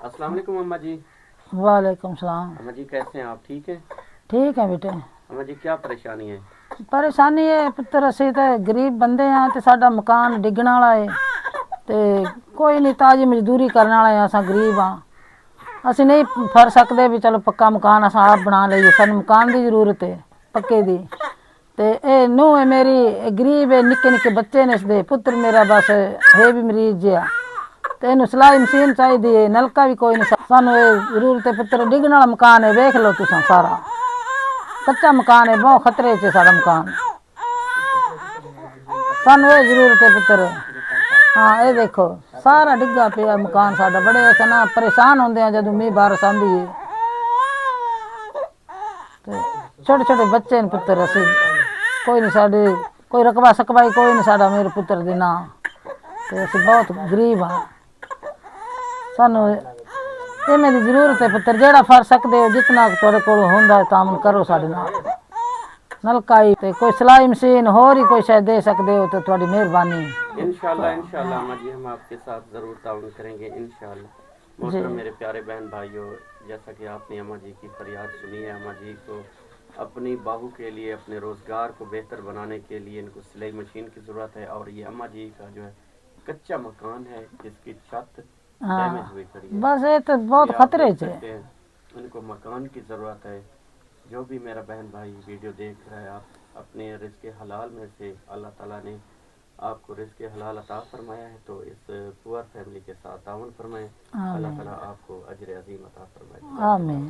अस्सलाम वालेकुम अम्मा जी। वालेकुम सलाम। अम्मा जी कैसे हैं आप? ठीक है। ठीक है बेटे। अम्मा जी क्या परेशानी है? परेशानी है पुत्र, ਅਸੀਂ ਤੇ गरीब बंदे हाँ ते साडा मकान डिगण वाला है ते कोई नहीं, ताजी मजदूरी करने वाले हैं, असां गरीब हाँ। ਅਸੀਂ नहीं फर सकते भी चलो पक्का मकान असां आप बना लईए, सानू मकान की जरूरत है पक्के दी। ते ए नूह है मेरी गरीब है, निक्के निक्के बच्चे ने इसदे, पुत्र मेरा बस है भी मरीज जिहा ते इनू सिलाई मशीन चाहिए है, नलका भी कोई नहीं, सानू ये जरूरत है पुत्र। डिगण वाला मकान है, वेख लो तुसां, सारा कच्चा मकान है, बहुत खतरे च साडा मकान, सानू ये जरूरत है पुत्र। हाँ ये देखो सारा डिग्गा पिया मकान साडा, बड़े अस ना परेशान होंदे हैं जदों मींह बारिश आंदी है। छोटे छोटे बच्चे ने पुत्र, असी कोई नहीं, साडे कोई रकबा सकबाई कोई नहीं साडा मेरे पुत्र दी ना, ते असी बहुत गरीब हाँ। सानू ये मेरी जरूरत है पुत्र, जेड़ा फर सकदे हो जितना तुहाडे कोल होंदा है तामन करो साडे नाल। नलकाई ते कोई सिलाई मशीन होर ही कोई शायद दे सकदे हो तो तुहाडी मेहरबानी। इंशाल्लाह इंशाल्लाह अम्मा जी, हम आपके साथ ज़रूर ताउन करेंगे इंशाल्लाह। जी मोहतरम मेरे प्यारे बहन भाइयों, जैसा कि आपने अम्मा जी की फरियाद सुनी है, अम्मा जी को अपनी बाहू के लिए, अपने रोज़गार को बेहतर बनाने के लिए इनको सिलाई मशीन की ज़रूरत है। और ये अम्मा जी का जो है कच्चा मकान है जिसकी छत डैमेज हाँ, हुई खड़ी है। बस ये तो बहुत ये आप खतरे देख च है। सकते हैं, उनको मकान की ज़रूरत है। जो भी मेरा बहन भाई वीडियो देख रहा है, आप अपने रिज़्क़ हलाल में से अल्लाह ताला ने आपको रिज़्क़ हलाल अता फरमाया है, तो इस पुअर फैमिली के साथ ताउन फरमाएं। अल्लाह आमीन ताला आपको अजर अज़ीम अता फरमाए। आमीन।